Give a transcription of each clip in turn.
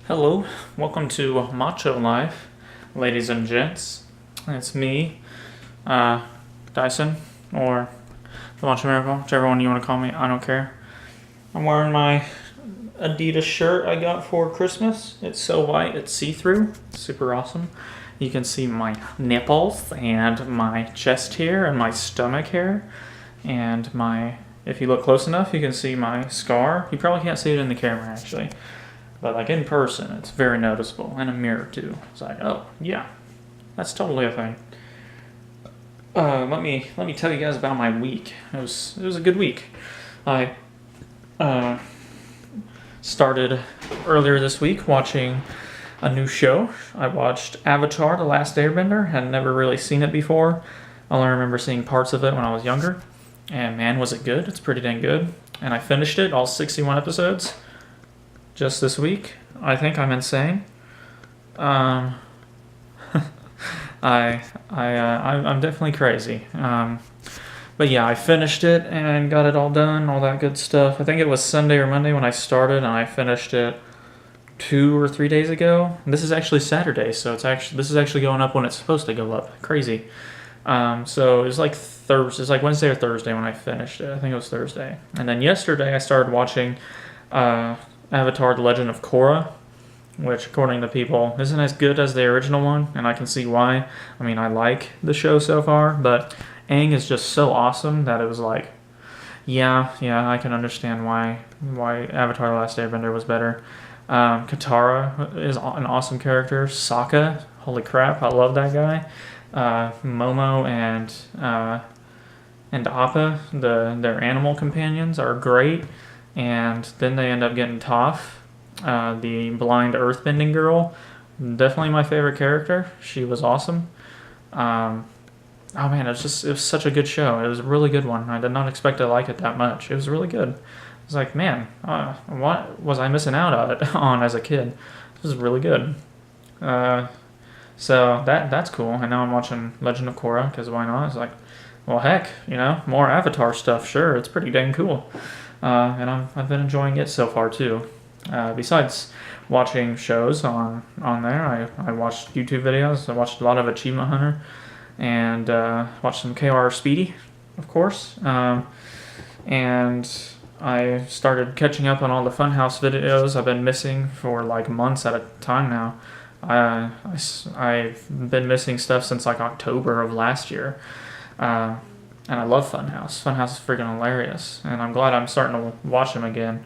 Hello, welcome to Macho Life, ladies and gents. It's me, Dyson, or the Macho Miracle, whichever one you want to call me, I don't care. I'm wearing my Adidas shirt I got for Christmas. It's so white, it's see-through, super awesome. You can see my nipples and my chest hair and my stomach hair and if you look close enough, you can see my scar. You probably can't see it in the camera, actually. But like in person, it's very noticeable. And a mirror too. It's like, oh yeah, that's totally a thing. Let me tell you guys about my week. It was a good week. I started earlier this week watching a new show. I watched Avatar: The Last Airbender. Had never really seen it before. I only remember seeing parts of it when I was younger. And man, was it good. It's pretty dang good. And I finished it, all 61 episodes. Just this week. I think I'm insane. I'm definitely crazy. But yeah, I finished it and got it all done, all that good stuff. I think it was Sunday or Monday when I started, and I finished it 2 or 3 days ago. And this is actually Saturday, so this is actually going up when it's supposed to go up. Crazy. So it was like Thursday. It's like Wednesday or Thursday when I finished it. I think it was Thursday. And then yesterday I started watching Avatar: The Legend of Korra, which according to people isn't as good as the original one, and I can see why. I mean, I like the show so far, but Aang is just so awesome that it was like, yeah, I can understand why Avatar: The Last Airbender was better. Katara is an awesome character. Sokka, holy crap, I love that guy. Momo and Appa, their animal companions, are great. And then they end up getting Toph, the blind earthbending girl. Definitely my favorite character. She was awesome. Oh man, it was such a good show. It was a really good one. I did not expect to like it that much. It was really good. I was like, man, what was I missing out on as a kid? This was really good. So that's cool. And now I'm watching Legend of Korra, because why not? It's like, well, heck, more Avatar stuff. Sure, it's pretty dang cool. And I've been enjoying it so far too. Besides watching shows on there, I watched YouTube videos. I watched a lot of Achievement Hunter, and watched some KAWC Speedy, of course. And I started catching up on all the Funhouse videos I've been missing for like months at a time now. I've been missing stuff since like October of last year. And I love Funhouse. Funhouse is freaking hilarious, and I'm glad I'm starting to watch them again.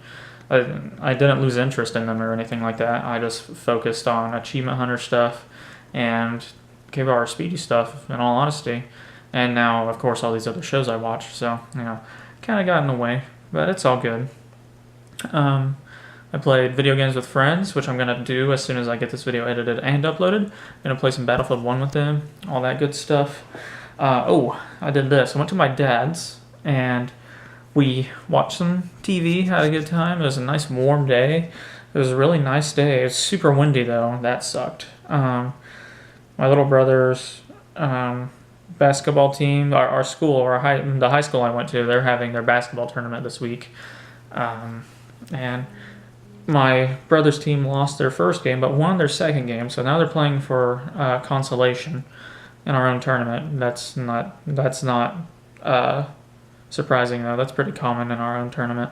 I didn't lose interest in them or anything like that. I just focused on Achievement Hunter stuff and KAWC Speedy stuff, in all honesty. And now, of course, all these other shows I watch. So, kind of got in the way, but it's all good. I played video games with friends, which I'm going to do as soon as I get this video edited and uploaded. I'm going to play some Battlefield 1 with them, all that good stuff. I did this. I went to my dad's, and we watched some TV, had a good time. It was a nice warm day. It was a really nice day. It was super windy, though. That sucked. My little brother's basketball team, our school, the high school I went to, they're having their basketball tournament this week. And my brother's team lost their first game, but won their second game, so now they're playing for consolation in our own tournament. That's not surprising, though. That's pretty common in our own tournament.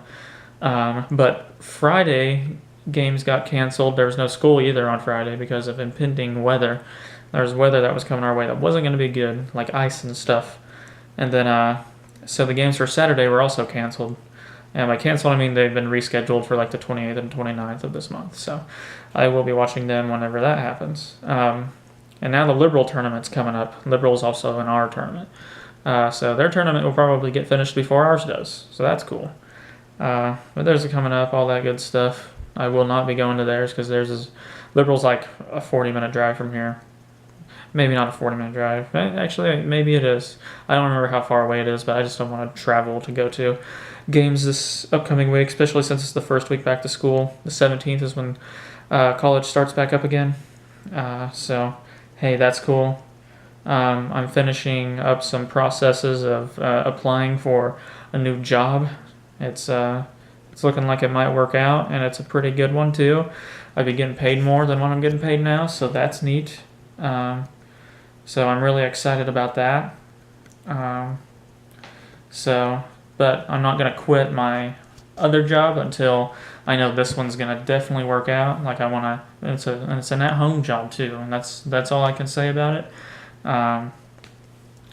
But Friday, games got canceled. There was no school either on Friday because of impending weather. There was weather that was coming our way that wasn't going to be good, like ice and stuff. And then, so the games for Saturday were also canceled. And by canceled, I mean they've been rescheduled for like the 28th and 29th of this month. So I will be watching them whenever that happens. And now the Liberal tournament's coming up. Liberal's also in our tournament. So their tournament will probably get finished before ours does. So that's cool. But theirs are coming up, all that good stuff. I will not be going to theirs because Liberal's like a 40-minute drive from here. Maybe not a 40-minute drive. Actually, maybe it is. I don't remember how far away it is, but I just don't want to travel to go to games this upcoming week, especially since it's the first week back to school. The 17th is when college starts back up again. So, hey, that's cool. I'm finishing up some processes of applying for a new job. It's It's looking like it might work out, and it's a pretty good one too. I'd be getting paid more than what I'm getting paid now, so that's neat. So I'm really excited about that. But I'm not gonna quit my other job until I know this one's gonna definitely work out. Like I wanna, it's an at-home job too, and that's all I can say about it.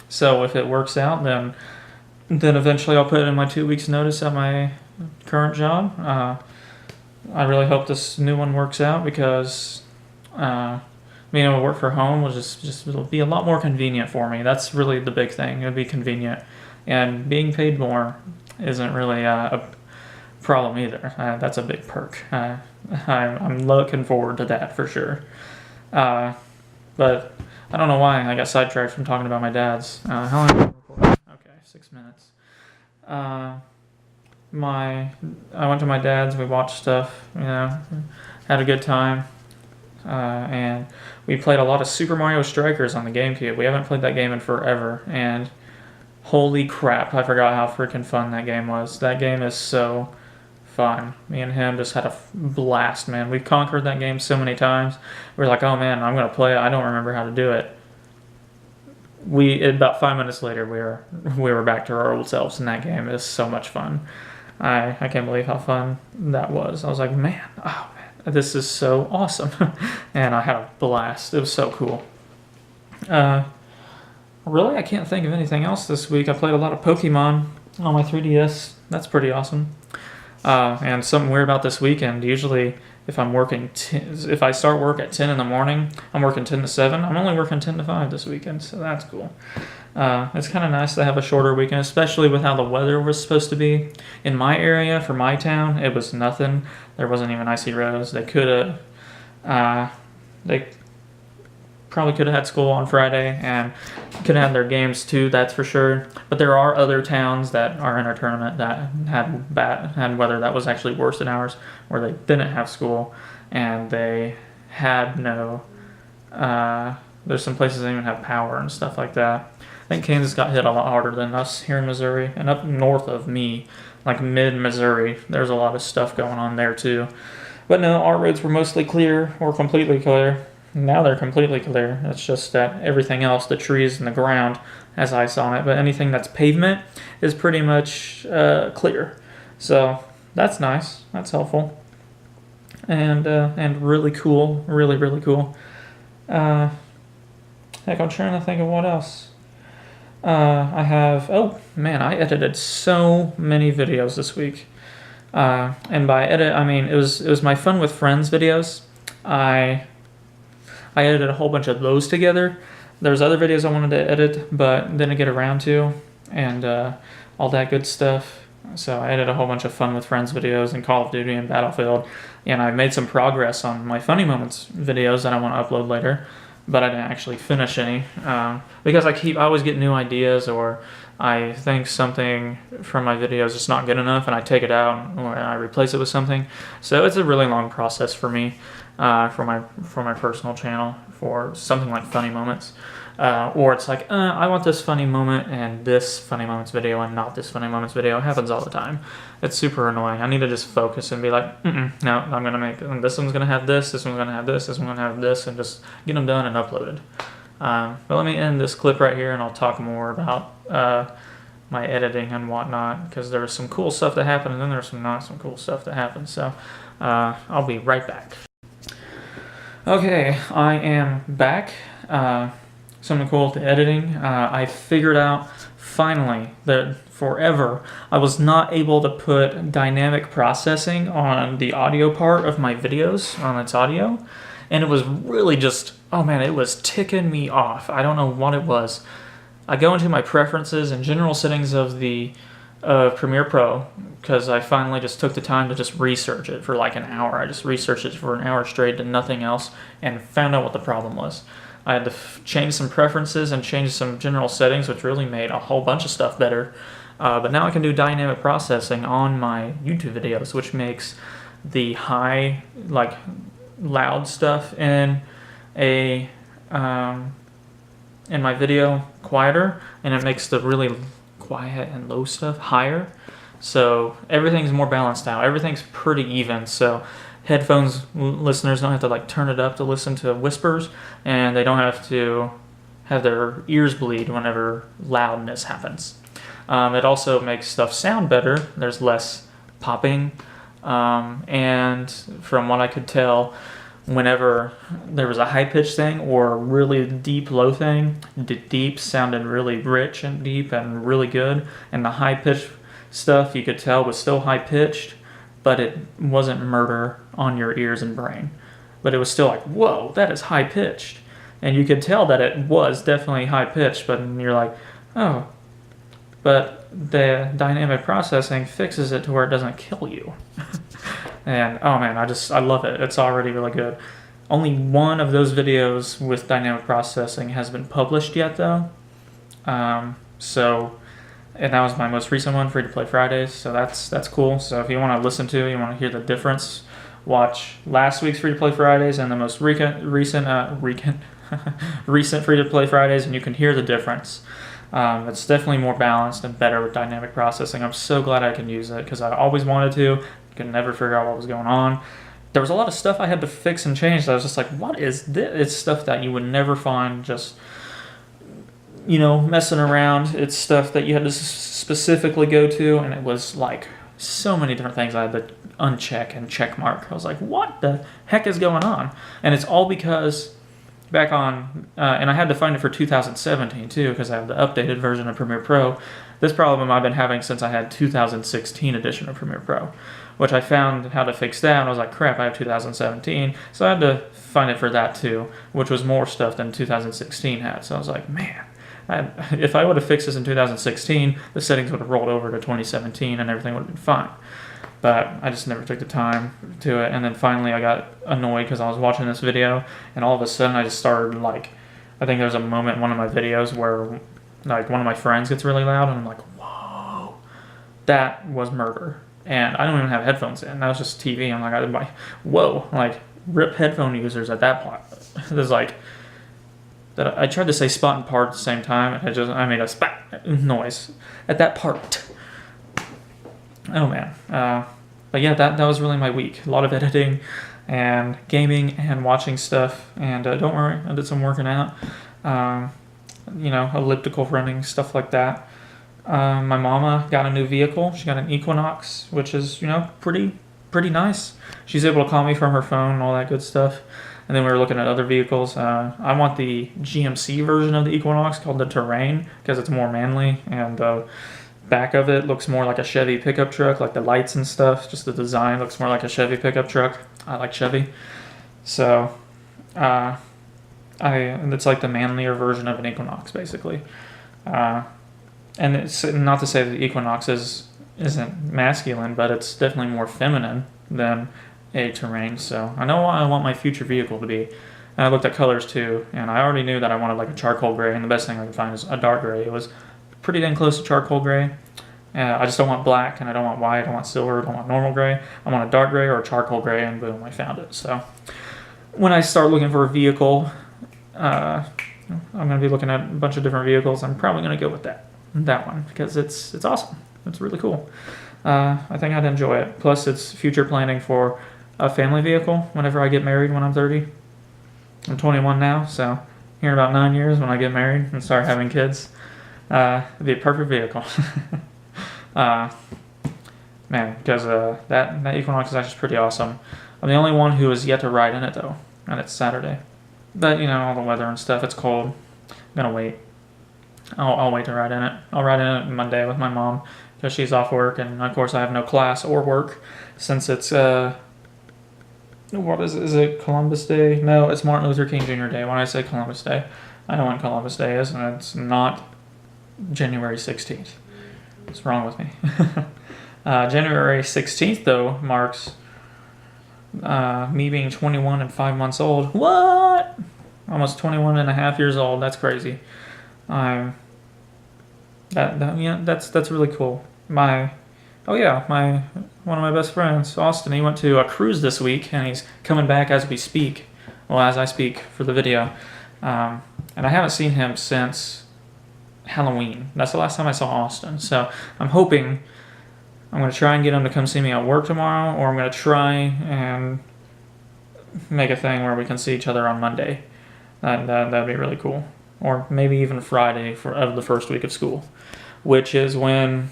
So if it works out, then eventually I'll put in my 2 weeks notice at my current job. I really hope this new one works out because being able to work from home will just it'll be a lot more convenient for me. That's really the big thing. It'll be convenient, and being paid more isn't really a problem either. That's a big perk. I'm looking forward to that for sure. But I don't know why I got sidetracked from talking about my dad's. How long? Okay, 6 minutes. I went to my dad's. We watched stuff. Had a good time. And we played a lot of Super Mario Strikers on the GameCube. We haven't played that game in forever, and holy crap, I forgot how freaking fun that game was. That game is so fun. Me and him just had a blast, man. We've conquered that game so many times. We're like, oh man, I'm gonna play it. I don't remember how to do it. About 5 minutes later, we were back to our old selves, and that game is so much fun. I can't believe how fun that was. I was like, man, oh man, this is so awesome. And I had a blast. It was so cool. Really, I can't think of anything else this week. I played a lot of Pokemon on my 3DS. That's pretty awesome. And something weird about this weekend, usually if I'm working, if I start work at 10 in the morning, I'm working 10 to 7. I'm only working 10 to 5 this weekend, so that's cool. It's kind of nice to have a shorter weekend, especially with how the weather was supposed to be. In my area, for my town, it was nothing. There wasn't even icy roads. They probably could have had school on Friday and could have had their games too, that's for sure. But there are other towns that are in our tournament that had weather that was actually worse than ours, where they didn't have school and they had no. There's some places that didn't even have power and stuff like that. I think Kansas got hit a lot harder than us here in Missouri, and up north of me, like mid-Missouri, there's a lot of stuff going on there too. But no, our roads were mostly clear or completely clear. Now they're completely clear. It's just that everything else, the trees and the ground, has ice on it. But anything that's pavement is pretty much clear. So that's nice. That's helpful. And really cool. Really, really cool. Heck, I'm trying to think of what else. I edited so many videos this week. And by edit, I mean it was my Fun with Friends videos. I edited a whole bunch of those together. There's other videos I wanted to edit, but didn't get around to, and all that good stuff. So I edited a whole bunch of Fun with Friends videos and Call of Duty and Battlefield, and I made some progress on my Funny Moments videos that I want to upload later, but I didn't actually finish any because I always get new ideas, or I think something from my videos is not good enough and I take it out or I replace it with something. So it's a really long process for me. For my personal channel, for something like Funny Moments, or it's like I want this funny moment and this Funny Moments video and not this Funny Moments video. It happens all the time. It's super annoying. I need to just focus and be like, no, I'm gonna make this one's gonna have this one's gonna have this one's gonna have this, and just get them done and uploaded. But let me end this clip right here, and I'll talk more about my editing and whatnot, because there was some cool stuff that happened, and then there's some not some cool stuff that happened. So I'll be right back. Okay, I am back. Something cool with the editing. I figured out finally that forever I was not able to put dynamic processing on the audio part of my videos, on its audio. And it was really just, oh man, it was ticking me off. I don't know what it was. I go into my preferences and general settings of the Premiere Pro, because I finally just took the time to just research it for like an hour. I just researched it for an hour straight, did nothing else, and found out what the problem was. I had to change some preferences and change some general settings, which really made a whole bunch of stuff better. But now I can do dynamic processing on my YouTube videos, which makes the high, like, loud stuff in my video quieter, and it makes the really quiet and low stuff higher. So everything's more balanced now. Everything's pretty even. So headphones listeners don't have to like turn it up to listen to whispers, and they don't have to have their ears bleed whenever loudness happens. It also makes stuff sound better. There's less popping, and from what I could tell, whenever there was a high-pitched thing or a really deep low thing, the deep sounded really rich and deep and really good, and the high-pitched stuff you could tell was still high-pitched, but it wasn't murder on your ears and brain. But it was still like, whoa, that is high-pitched. And you could tell that it was definitely high-pitched, but you're like, oh, but the dynamic processing fixes it to where it doesn't kill you. And oh man, I love it. It's already really good. Only one of those videos with dynamic processing has been published yet, though. And that was my most recent one, Free to Play Fridays. So that's cool. So if you want to listen to, you want to hear the difference, watch last week's Free to Play Fridays and the most recent Free to Play Fridays, and you can hear the difference. It's definitely more balanced and better with dynamic processing. I'm so glad I can use it because I always wanted to. Could never figure out what was going on. There was a lot of stuff I had to fix and change. I was just like, what is this? It's stuff that you would never find just, messing around. It's stuff that you had to specifically go to, and it was like so many different things I had to uncheck and check mark. I was like, what the heck is going on? And it's all because back on, and I had to find it for 2017 too, because I have the updated version of Premiere Pro. This problem I've been having since I had 2016 edition of Premiere Pro, which I found how to fix that, and I was like, crap, I have 2017, so I had to find it for that too, which was more stuff than 2016 had. So I was like, man, if I would have fixed this in 2016, the settings would have rolled over to 2017 and everything would have been fine. But I just never took the time to it, and then finally I got annoyed because I was watching this video, and all of a sudden I just started, I think there's a moment in one of my videos where, one of my friends gets really loud, and I'm like, whoa, that was murder. And I don't even have headphones in. That was just TV. I'm like, whoa, rip headphone users at that point. There's that I tried to say spot and part at the same time, and I made a spat noise at that part. Oh man. But yeah, that was really my week. A lot of editing and gaming and watching stuff. And don't worry, I did some working out. Elliptical running, stuff like that. My mama got a new vehicle. She got an Equinox, which is, pretty nice. She's able to call me from her phone and all that good stuff. And then we were looking at other vehicles. I want the GMC version of the Equinox called the Terrain because it's more manly, and the back of it looks more like a Chevy pickup truck, like the lights and stuff. Just the design looks more like a Chevy pickup truck. I like Chevy. So, it's like the manlier version of an Equinox, basically. And it's not to say that the Equinox isn't masculine, but it's definitely more feminine than a Terrain. So I know what I want my future vehicle to be. And I looked at colors too, and I already knew that I wanted a charcoal gray, and the best thing I could find is a dark gray. It was pretty dang close to charcoal gray. I just don't want black, and I don't want white, I don't want silver, I don't want normal gray. I want a dark gray or a charcoal gray, and boom, I found it. So when I start looking for a vehicle, I'm going to be looking at a bunch of different vehicles. I'm probably going to go with that one because it's awesome. It's really cool. I think I'd enjoy it. Plus, it's future planning for a family vehicle whenever I get married when I'm 30. I'm 21 now, so here in about 9 years when I get married and start having kids, it'd be a perfect vehicle. Because that Equinox is actually pretty awesome. I'm the only one who has yet to ride in it though, and it's Saturday. But all the weather and stuff, it's cold. I'm gonna wait. I'll wait to ride in it. I'll ride in it Monday with my mom because she's off work, and of course I have no class or work since it's what is it? Is it Columbus Day? No, it's Martin Luther King Jr. Day. When I say Columbus Day, I know when Columbus Day is, and it's not January 16th. What's wrong with me? January 16th though marks me being 21 and 5 months old. What? Almost 21 and a half years old. That's crazy. That's really cool. One of my best friends, Austin, he went to a cruise this week, and he's coming back as we speak. Well, as I speak for the video. And I haven't seen him since Halloween. That's the last time I saw Austin. So I'm hoping I'm going to try and get them to come see me at work tomorrow, or I'm going to try and make a thing where we can see each other on Monday. That'd be really cool. Or maybe even Friday of the first week of school, which is when.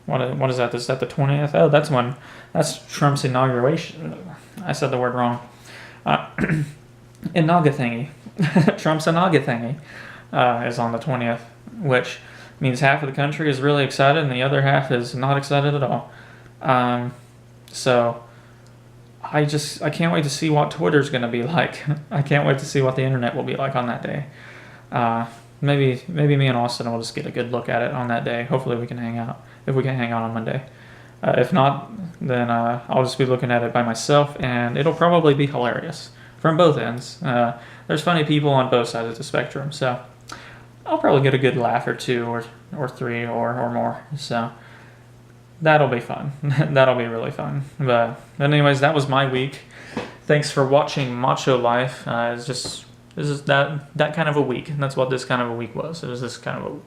What is that? Is that the 20th? Oh, that's Trump's inauguration. I said the word wrong. Inaga thingy. Trump's inaga thingy is on the 20th, which means half of the country is really excited and the other half is not excited at all. So I can't wait to see what Twitter's going to be like. I can't wait to see what the internet will be like on that day. Maybe me and Austin will just get a good look at it on that day. Hopefully we can hang out. If we can hang out on Monday. If not, then I'll just be looking at it by myself, and it'll probably be hilarious from both ends. There's funny people on both sides of the spectrum, so I'll probably get a good laugh or two or three or more. So that'll be fun. That'll be really fun. But anyways, that was my week. Thanks for watching Macho Life. This is that kind of a week. That's what this kind of a week was. It was this kind of a...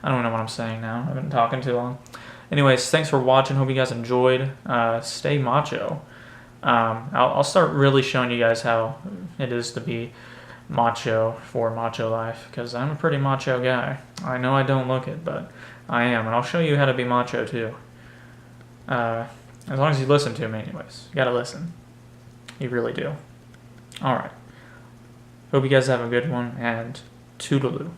I don't know what I'm saying now. I've been talking too long. Anyways, thanks for watching. Hope you guys enjoyed. Stay macho. I'll start really showing you guys how it is to be macho for Macho Life, because I'm a pretty macho guy. I know I don't look it, but I am. And I'll show you how to be macho too. As long as you listen to me anyways. You gotta listen. You really do. Alright. Hope you guys have a good one, and toodaloo.